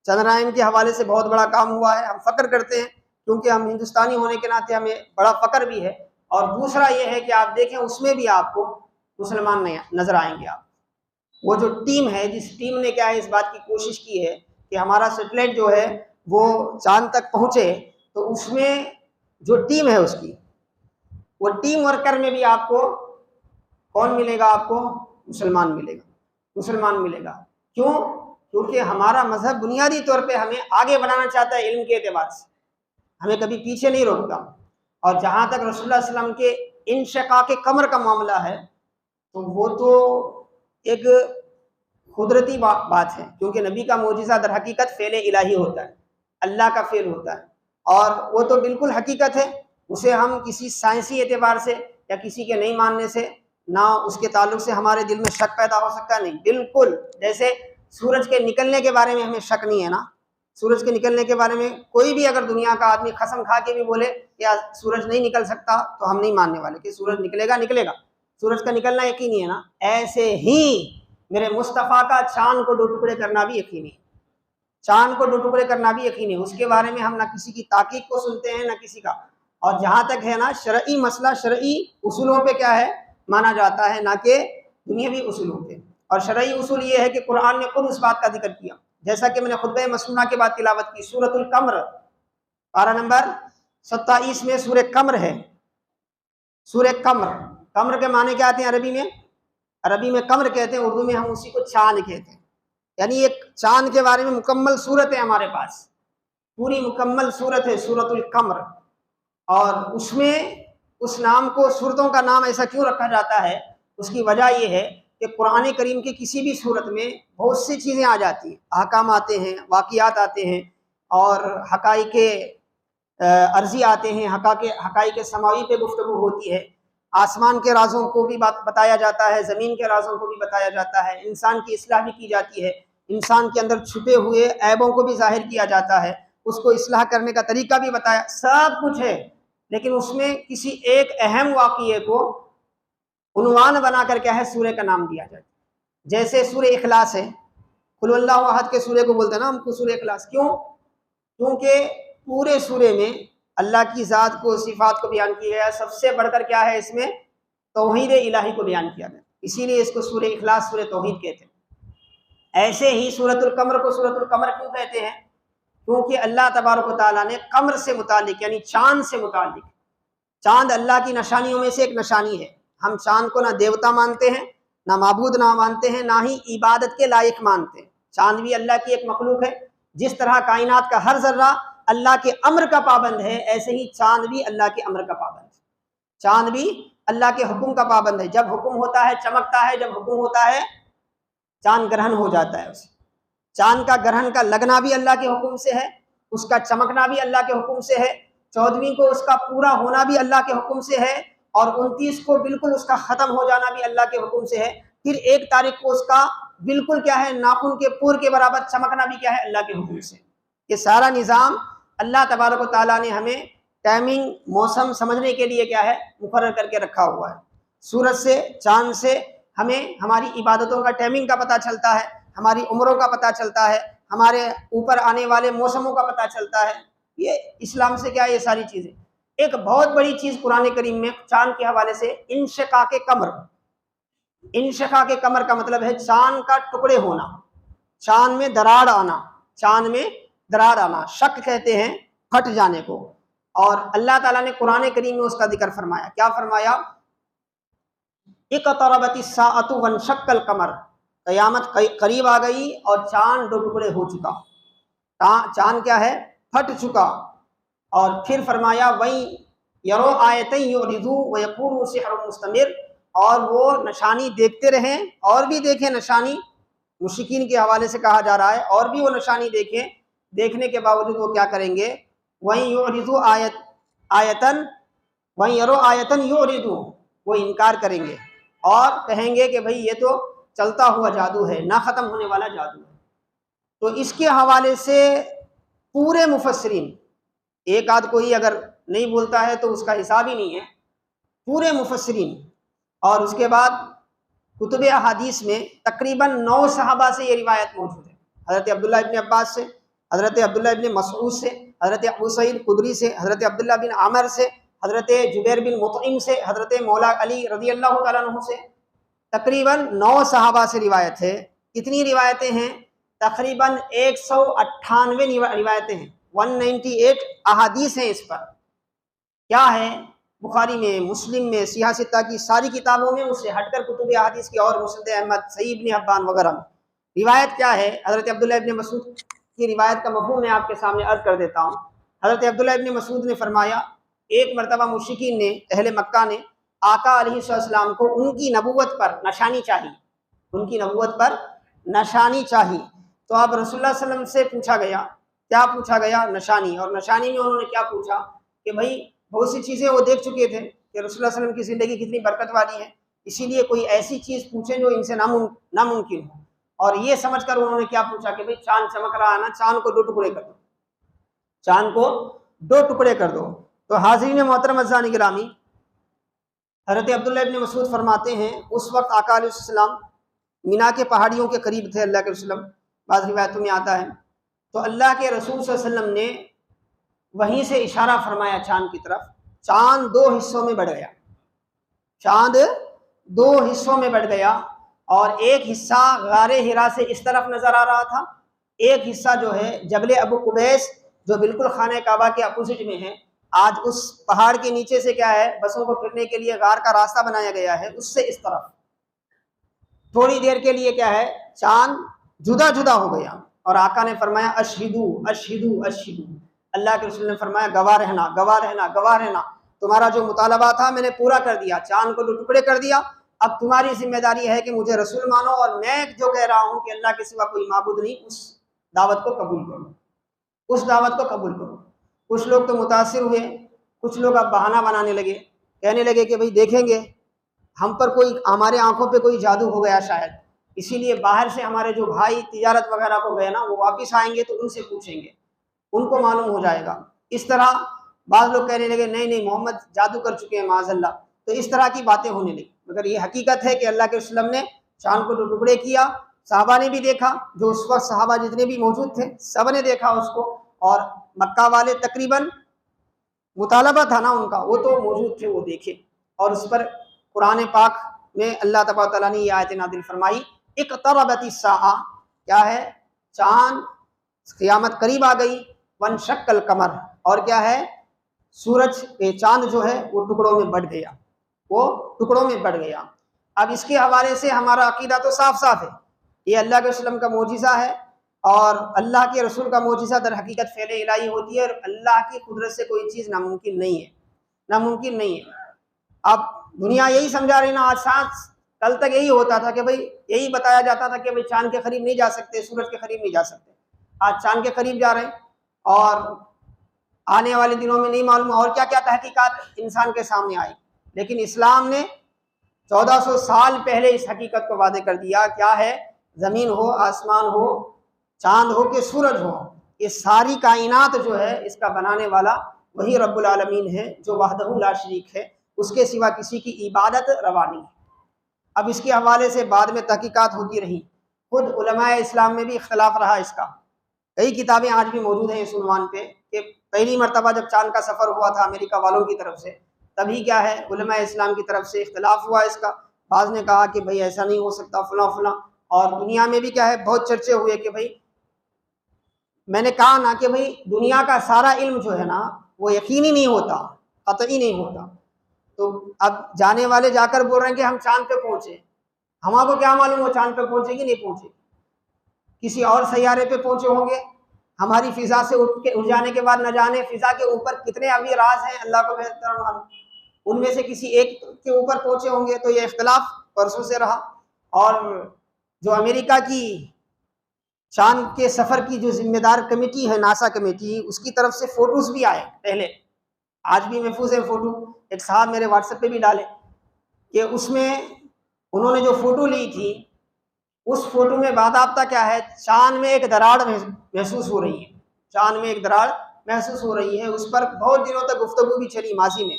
A: چندرائن کے حوالے سے بہت بڑا کام ہوا ہے. ہم فخر کرتے ہیں کیونکہ ہم ہندوستانی ہونے کے ناطے ہمیں بڑا فخر بھی ہے. اور دوسرا یہ ہے کہ آپ دیکھیں اس میں بھی آپ کو مسلمان نظر آئیں گے. آپ وہ جو ٹیم ہے، جس ٹیم نے کیا ہے اس بات کی کوشش کی ہے کہ ہمارا سیٹلائٹ جو ہے وہ چاند تک پہنچے، تو اس میں جو ٹیم ہے اس کی، وہ ٹیم ورکر میں بھی آپ کو کون ملے گا؟ آپ کو مسلمان ملے گا. کیوں؟ کیونکہ ہمارا مذہب بنیادی طور پہ ہمیں آگے بنانا چاہتا ہے علم کے اعتبار سے، ہمیں کبھی پیچھے نہیں روکتا. اور جہاں تک رسول اللہ صلی اللہ علیہ وسلم کے انشقاق قمر کا معاملہ ہے تو وہ تو ایک قدرتی بات ہے، کیونکہ نبی کا معجزہ در حقیقت فعل الہی ہوتا ہے، اللہ کا فعل ہوتا ہے، اور وہ تو بالکل حقیقت ہے، اسے ہم کسی سائنسی اعتبار سے یا کسی کے نہیں ماننے سے نہ اس کے تعلق سے ہمارے دل میں شک پیدا ہو سکتا نہیں، بالکل جیسے سورج کے نکلنے کے بارے میں ہمیں شک نہیں ہے نا، سورج کے نکلنے کے بارے میں کوئی بھی اگر دنیا کا آدمی قسم کھا کے بھی بولے کہ سورج نہیں نکل سکتا تو ہم نہیں ماننے والے کہ سورج نکلے گا، نکلے گا، سورج کا نکلنا یقینی ہے نا۔ ایسے ہی میرے مصطفیٰ کا چاند کو دو ٹکڑے کرنا بھی یقینی ہے، چاند کو دو ٹکڑے کرنا بھی یقینی ہے، اس کے بارے میں ہم نہ کسی کی تحقیق کو سنتے ہیں نہ کسی کا، اور جہاں تک ہے نا شرعی مسئلہ شرعی اصولوں پہ کیا ہے مانا جاتا ہے، نہ کہ دنیاوی اصولوں پہ، اور شرعی اصول یہ ہے کہ قرآن نے خود اس بات کا ذکر کیا، جیسا کہ میں نے خطبہ مسنونہ کے بعد تلاوت کی، سورۃ القمر پارہ نمبر 27 میں سورہ قمر ہے، سورہ قمر، قمر کے معنی کیا آتے ہیں عربی میں؟ عربی میں قمر کہتے ہیں، اردو میں ہم اسی کو چاند کہتے ہیں، یعنی ایک چاند کے بارے میں مکمل صورت ہے ہمارے پاس، پوری مکمل صورت ہے سورۃ القمر، اور اس میں اس نام کو صورتوں کا نام ایسا کیوں رکھا جاتا ہے؟ اس کی وجہ یہ ہے کہ قرآن کریم کی کسی بھی صورت میں بہت سی چیزیں آ جاتی ہیں، احکام آتے ہیں، واقعات آتے ہیں، اور حقائق عرضی آتے ہیں، حقائق سماوی پہ گفتگو ہوتی ہے، آسمان کے رازوں کو بھی بتایا جاتا ہے، زمین کے رازوں کو بھی بتایا جاتا ہے، انسان کی اصلاح بھی کی جاتی ہے، انسان کے اندر چھپے ہوئے عیبوں کو بھی ظاہر کیا جاتا ہے، اس کو اصلاح کرنے کا طریقہ بھی بتایا، سب کچھ ہے، لیکن اس میں کسی ایک اہم واقعے کو عنوان بنا کر کیا ہے سورہ کا نام دیا جاتا ہے، جیسے سورہ اخلاص ہے، قل اللہ احد کے سورہ کو بولتے ہیں نا ہم کو سورہ اخلاص، کیوں؟ کیونکہ پورے سورے میں اللہ کی ذات کو صفات کو بیان کیا گیا، سب سے بڑھ کر کیا ہے اس میں توحید الہی کو بیان کیا گیا، اسی لیے اس کو سورہ اخلاص سورہ توحید کہتے ہیں۔ ایسے ہی سورۃ القمر کو سورۃ القمر کیوں کہتے ہیں؟ کیونکہ اللہ تبارک و تعالیٰ نے قمر سے متعلق یعنی چاند سے متعلق، چاند اللہ کی نشانیوں میں سے ایک نشانی ہے، ہم چاند کو نہ دیوتا مانتے ہیں، نہ معبود نہ مانتے ہیں، نہ ہی عبادت کے لائق مانتے ہیں، چاند بھی اللہ کی ایک مخلوق ہے، جس طرح کائنات کا ہر ذرہ اللہ کے امر کا پابند ہے، ایسے ہی چاند بھی اللہ کے امر کا پابند ہے، چاند بھی اللہ کے حکم کا پابند ہے، جب حکم ہوتا ہے چمکتا ہے، جب حکم ہوتا ہے چاند گرہن ہو جاتا ہے، اسے چاند کا گرہن کا لگنا بھی اللہ کے حکم سے ہے، اس کا چمکنا بھی اللہ کے حکم سے ہے، 14ویں کو اس کا پورا ہونا بھی اللہ کے حکم سے ہے، اور 29 کو بالکل اس کا ختم ہو جانا بھی اللہ کے حکم سے ہے، پھر 1 تاریخ کو اس کا بالکل کیا ہے ناخن کے پور کے برابر چمکنا بھی کیا ہے اللہ کے حکم سے۔ یہ سارا نظام اللہ تبارک و تعالیٰ نے ہمیں ٹائمنگ موسم سمجھنے کے لیے کیا ہے مقرر کر کے رکھا ہوا ہے، سورج سے چاند سے ہمیں ہماری عبادتوں کا ٹائمنگ کا پتہ چلتا ہے، ہماری عمروں کا پتہ چلتا ہے، ہمارے اوپر آنے والے موسموں کا پتہ چلتا ہے، یہ اسلام سے کیا ہے یہ ساری چیزیں۔ ایک بہت بڑی چیز قرآن کریم میں چاند کے حوالے سے انشقاق قمر، انشقاق قمر کا مطلب ہے چاند کا ٹکڑے ہونا، چاند میں دراڑ آنا، چاند میں دراڑ آنا، شق کہتے ہیں پھٹ جانے کو، اور اللہ تعالیٰ نے قرآن کریم میں اس کا ذکر فرمایا، کیا فرمایا؟ اقتربت الساعۃ وانشق القمر، قیامت قریب آ گئی اور چاند 2 ٹکڑے ہو چکا، چاند کیا ہے پھٹ چکا، اور پھر فرمایا وَإِن يَرَوْا آیَةً يُعْرِضُوا وَيَقُولُوا سِحْرٌ مُسْتَمِرٌ، اور وہ نشانی دیکھتے رہیں اور بھی دیکھیں نشانی، مشرکین کے حوالے سے کہا جا رہا ہے، اور بھی وہ نشانی دیکھیں، دیکھنے کے باوجود وہ کیا کریں گے؟ وَإِن يُعْرِضُوا آیَةً وَإِن يَرَوْا آیَةً يُعْرِضُوا، وہ انکار کریں گے اور کہیں گے کہ بھئی یہ تو چلتا ہوا جادو ہے، نہ ختم ہونے والا جادو ہے۔ تو اس کے حوالے سے پورے مفسرین، ایک آدھ کوئی اگر نہیں بولتا ہے تو اس کا حساب ہی نہیں ہے، پورے مفسرین، اور اس کے بعد کتب احادیث میں تقریباً 9 صحابہ سے یہ روایت موجود ہے، حضرت عبداللہ ابن عباس سے، حضرت عبداللہ ابن مسعود سے، حضرت ابو سعید خدری سے، حضرت عبداللہ بن عامر سے، حضرت جبیر بن مطعم سے، حضرت مولا علی رضی اللہ تعالیٰ عنہ سے، تقریباً 9 صحابہ سے روایت ہے۔ کتنی روایتیں ہیں؟ تقریباً 198 روایتیں ہیں، 198 احادیث ہیں اس پر، کیا ہے بخاری میں، مسلم میں، صحیح ستہ کی ساری کتابوں میں، اس سے ہٹ کر کتب احادیث کی اور مسند احمد، صحیح ابن حبان وغیرہ میں روایت کیا ہے؟ حضرت عبداللہ ابن مسعود کی روایت کا مفہوم میں آپ کے سامنے عرض کر دیتا ہوں۔ حضرت عبداللہ ابن مسعود نے فرمایا ایک مرتبہ مشرکین نے، اہل مکہ نے آقا علیہ السلام کو ان کی نبوت پر نشانی چاہیے، ان کی نبوت پر نشانی چاہیے۔ تو اب رسول اللہ صلی اللہ علیہ وسلم سے پوچھا گیا، کیا پوچھا گیا؟ نشانی۔ اور نشانی میں انہوں نے کیا پوچھا کہ بھائی بہت سی چیزیں وہ دیکھ چکے تھے کہ رسول اللہ صلی اللہ علیہ وسلم کی زندگی کتنی برکت والی ہے، اسی لیے کوئی ایسی چیز پوچھیں جو ان سے ناممکن ہو۔ اور یہ سمجھ کر انہوں نے کیا پوچھا کہ بھائی چاند چمک رہا ہے نا، چاند کو 2 ٹکڑے کر دو، چاند کو 2 ٹکڑے کر دو۔ تو حاضرین محترم اعزائے گرامی، حضرت عبداللہ ابن مسعود فرماتے ہیں اس وقت آقا علیہ السلام مینا کے پہاڑیوں کے قریب تھے، اللہ کے رسول، بعض روایتوں میں آتا ہے، تو اللہ کے رسول صلی اللہ علیہ وسلم نے وہیں سے اشارہ فرمایا چاند کی طرف، چاند 2 حصوں میں بڑھ گیا، چاند 2 حصوں میں بڑھ گیا، اور ایک حصہ غار حرا سے اس طرف نظر آ رہا تھا، ایک حصہ جو ہے جبل ابو قبیس جو بالکل خانہ کعبہ کے اپوزٹ میں ہے، آج اس پہاڑ کے نیچے سے کیا ہے بسوں کو پھرنے کے لیے غار کا راستہ بنایا گیا ہے، اس سے اس طرف تھوڑی دیر کے لیے کیا ہے چاند جدا جدا ہو گیا، اور آقا نے فرمایا اشہدو اشہدو اشہدو، اللہ کے رسول نے فرمایا گواہ رہنا گواہ رہنا گواہ رہنا، تمہارا جو مطالبہ تھا میں نے پورا کر دیا، چاند کو 2 ٹکڑے کر دیا، اب تمہاری ذمہ داری ہے کہ مجھے رسول مانو، اور میں جو کہہ رہا ہوں کہ اللہ کے سوا کوئی معبود نہیں، اس دعوت کو قبول کرو، اس دعوت کو قبول کرو۔ کچھ لوگ تو متاثر ہوئے، کچھ لوگ اب بہانہ بنانے لگے، کہنے لگے کہ بھئی دیکھیں گے ہم پر کوئی، ہمارے آنکھوں پہ کوئی جادو ہو گیا شاید، اسی لیے باہر سے ہمارے جو بھائی تجارت وغیرہ کو گئے نا وہ واپس آئیں گے تو ان سے پوچھیں گے، ان کو معلوم ہو جائے گا۔ اس طرح بعض لوگ کہنے لگے نہیں نہیں محمد جادو کر چکے ہیں معاذ اللہ، تو اس طرح کی باتیں ہونے لگی، مگر یہ حقیقت ہے کہ اللہ کے رسول نے چاند کو 2 ٹکڑے کیا، صحابہ نے بھی دیکھا، جو اس وقت صحابہ جتنے بھی موجود تھے سب نے دیکھا اس کو، اور مکہ والے تقریباً مطالبہ تھا نا ان کا، وہ تو موجود تھے، وہ دیکھے، اور اس پر قرآن پاک میں اللہ تبارک تعالیٰ نے یہ آیت نازل فرمائی، اقتربت الساعہ، کیا ہے چاند قیامت قریب آ گئی، وانشق القمر، اور کیا ہے سورج چاند جو ہے وہ ٹکڑوں میں بٹ گیا، وہ ٹکڑوں میں بٹ گیا۔ اب اس کے حوالے سے ہمارا عقیدہ تو صاف صاف ہے، یہ اللہ کے وسلم کا معجزہ ہے، اور اللہ کے رسول کا معجزہ در حقیقت فعل الہی ہوتی ہے، اور اللہ کی قدرت سے کوئی چیز ناممکن نہیں ہے، ناممکن نہیں ہے۔ اب دنیا یہی سمجھا رہی نا، آج سائنس، کل تک یہی ہوتا تھا کہ بھئی یہی بتایا جاتا تھا کہ بھئی چاند کے قریب نہیں جا سکتے، سورج کے قریب نہیں جا سکتے، آج چاند کے قریب جا رہے ہیں، اور آنے والے دنوں میں نہیں معلوم اور کیا کیا تحقیقات انسان کے سامنے آئی، لیکن اسلام نے 1400 سال پہلے اس حقیقت کو واضح کر دیا، کیا ہے زمین ہو، آسمان ہو، چاند ہو کہ سورج ہو، یہ ساری کائنات جو ہے اس کا بنانے والا وہی رب العالمین ہے جو وحدہ لا شریک ہے، اس کے سوا کسی کی عبادت روا نہیں ہے۔ اب اس کے حوالے سے بعد میں تحقیقات ہوتی رہی، خود علماء اسلام میں بھی اختلاف رہا اس کا، کئی کتابیں آج بھی موجود ہیں اس عنوان پہ کہ پہلی مرتبہ جب چاند کا سفر ہوا تھا امریکہ والوں کی طرف سے، تبھی کیا ہے علماء اسلام کی طرف سے اختلاف ہوا اس کا، بعض نے کہا کہ بھئی ایسا نہیں ہو سکتا فلاں فلاں، اور دنیا میں بھی کیا ہے بہت چرچے ہوئے کہ بھئی، میں نے کہا نا کہ بھئی دنیا کا سارا علم جو ہے نا وہ یقینی نہیں ہوتا، قطعی نہیں ہوتا، تو اب جانے والے جا کر بول رہے ہیں کہ ہم چاند پہ پہنچے، ہمارے کو کیا معلوم وہ چاند پہ پہنچے گی نہیں پہنچے، کسی اور سیارے پہ پہنچے ہوں گے، ہماری فضا سے اٹھ جانے کے بعد نہ جانے فضا کے اوپر کتنے ابھی راز ہیں اللہ کو بہتر معلوم، ان میں سے کسی ایک کے اوپر پہنچے ہوں گے، تو یہ اختلاف پرسوں سے رہا۔ اور جو امریکہ کی چاند کے سفر کی جو ذمہ دار کمیٹی ہے ناسا کمیٹی، اس کی طرف سے فوٹوز بھی آئے پہلے، آج بھی محفوظ ہے فوٹو، ایک صاحب میرے واٹس ایپ پہ بھی ڈالے کہ اس میں انہوں نے جو فوٹو لی تھی، اس فوٹو میں باضابطہ کیا ہے چاند میں ایک دراڑ محسوس ہو رہی ہے، چاند میں ایک دراڑ محسوس ہو رہی ہے، اس پر بہت دنوں تک گفتگو بھی چلی ماضی میں،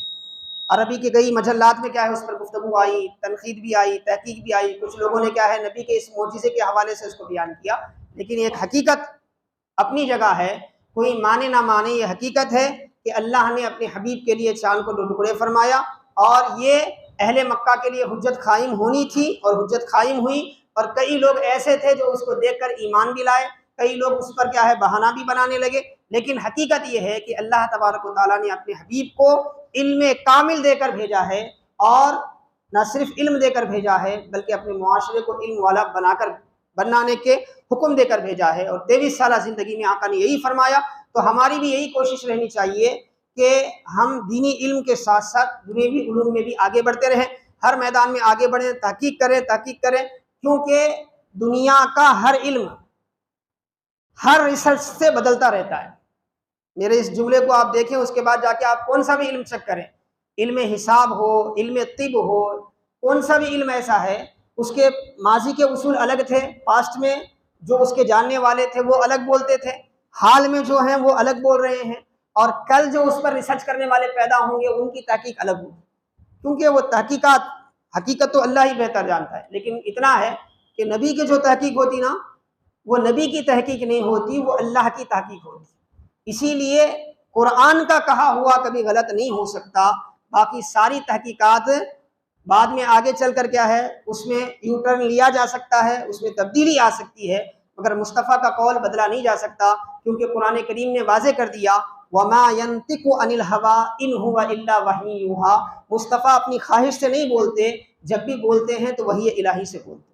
A: عربی کے کئی مجلات میں کیا ہے اس پر گفتگو آئی، تنقید بھی آئی، تحقیق بھی آئی، کچھ لوگوں نے کیا ہے نبی کے اس معجزے کے حوالے سے اس کو بیان کیا، لیکن ایک حقیقت اپنی جگہ ہے، کوئی مانے نہ مانے یہ حقیقت ہے کہ اللہ نے اپنے حبیب کے لیے چاند کو 2 ٹکڑے فرمایا، اور یہ اہل مکہ کے لیے حجت قائم ہونی تھی اور حجت قائم ہوئی، اور کئی لوگ ایسے تھے جو اس کو دیکھ کر ایمان بھی لائے، کئی لوگ اس پر کیا ہے بہانہ بھی بنانے لگے، لیکن حقیقت یہ ہے کہ اللہ تبارک و تعالیٰ نے اپنے حبیب کو علم کامل دے کر بھیجا ہے، اور نہ صرف علم دے کر بھیجا ہے بلکہ اپنے معاشرے کو علم والا بنانے کے حکم دے کر بھیجا ہے، اور 23 سالہ زندگی میں آقا نے یہی فرمایا، تو ہماری بھی یہی کوشش رہنی چاہیے کہ ہم دینی علم کے ساتھ ساتھ دنیوی علوم میں بھی آگے بڑھتے رہیں، ہر میدان میں آگے بڑھیں، تحقیق کریں، کیونکہ دنیا کا ہر علم ہر ریسرچ سے بدلتا رہتا ہے۔ میرے اس جملے کو آپ دیکھیں، اس کے بعد جا کے آپ کون سا بھی علم چیک کریں، علم حساب ہو، علم طب ہو، کون سا بھی علم ایسا ہے، اس کے ماضی کے اصول الگ تھے، پاسٹ میں جو اس کے جاننے والے تھے وہ الگ بولتے تھے، حال میں جو ہیں وہ الگ بول رہے ہیں، اور کل جو اس پر ریسرچ کرنے والے پیدا ہوں گے ان کی تحقیق الگ ہوگی، کیونکہ وہ حقیقت تو اللہ ہی بہتر جانتا ہے۔ لیکن اتنا ہے کہ نبی کی جو تحقیق ہوتی نا، وہ نبی کی تحقیق نہیں ہوتی، وہ اللہ کی تحقیق ہوتی۔ اسی لیے قرآن کا کہا ہوا کبھی غلط نہیں ہو سکتا، باقی ساری تحقیقات بعد میں آگے چل کر کیا ہے، اس میں یو ٹرن لیا جا سکتا ہے، اس میں تبدیلی آ سکتی ہے، مگر مصطفیٰ کا قول بدلا نہیں جا سکتا، کیونکہ قرآن کریم نے واضح کر دیا وَمَا يَنطِقُ عَنِ الْهَوَىٰ إِنْ هُوَ إِلَّا وَحْيٌ يُوحَىٰ، مصطفیٰ اپنی خواہش سے نہیں بولتے، جب بھی بولتے ہیں تو وحی الہی سے بولتے ہیں۔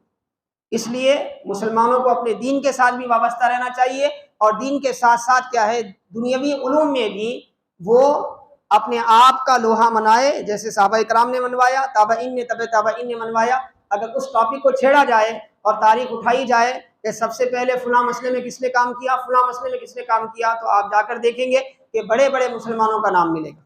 A: اس لیے مسلمانوں کو اپنے دین کے ساتھ بھی وابستہ رہنا چاہیے، اور دین کے ساتھ ساتھ کیا ہے، دنیاوی علوم میں بھی وہ اپنے آپ کا لوہا منائے، جیسے صحابہ کرام نے منوایا، تابعین نے تابعین نے منوایا۔ اگر اس ٹاپک کو چھیڑا جائے اور تاریخ اٹھائی جائے کہ سب سے پہلے فلاں مسئلے میں کس نے کام کیا، فلاں مسئلے میں کس نے کام کیا، تو آپ جا کر دیکھیں گے کہ بڑے بڑے مسلمانوں کا نام ملے گا،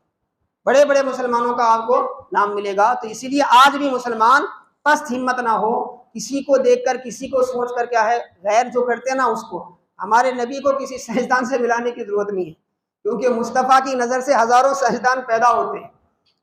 A: بڑے بڑے مسلمانوں کا آپ کو نام ملے گا۔ تو اسی لیے آج بھی مسلمان پست ہمت نہ ہو، کسی کو دیکھ کر، کسی کو سوچ کر کیا ہے، غیر جو کرتے ہیں نا اس کو، ہمارے نبی کو کسی سائنسدان سے ملانے کی ضرورت نہیں ہے، کیونکہ مصطفیٰ کی نظر سے ہزاروں سائنسدان پیدا ہوتے ہیں،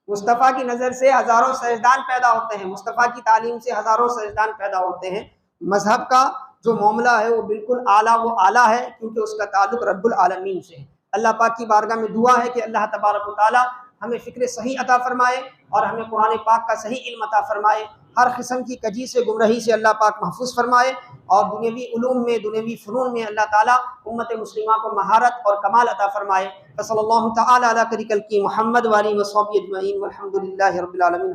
A: مصطفیٰ کی نظر سے ہزاروں سائنسدان پیدا ہوتے ہیں، مصطفیٰ کی تعلیم سے ہزاروں سائنسدان پیدا ہوتے ہیں۔ مذہب کا جو معاملہ ہے وہ بالکل اعلیٰ، وہ اعلیٰ ہے، کیونکہ اس کا تعلق رب العالمین سے ہے۔ اللہ پاک کی بارگاہ میں دعا ہے کہ اللہ تبارک و تعالی ہمیں فکر صحیح عطا فرمائے، اور ہمیں قرآن پاک کا صحیح علم عطا فرمائے، ہر قسم کی کجی سے، گمراہی سے اللہ پاک محفوظ فرمائے، اور دنیوی علوم میں، دنیوی فنون میں اللہ تعالیٰ امت مسلمہ کو مہارت اور کمال عطا فرمائے۔ صلی اللہ تعالی علی خیر خلقہ محمد وآلہ وصحبہ اجمعین، والحمد للہ رب العالمین۔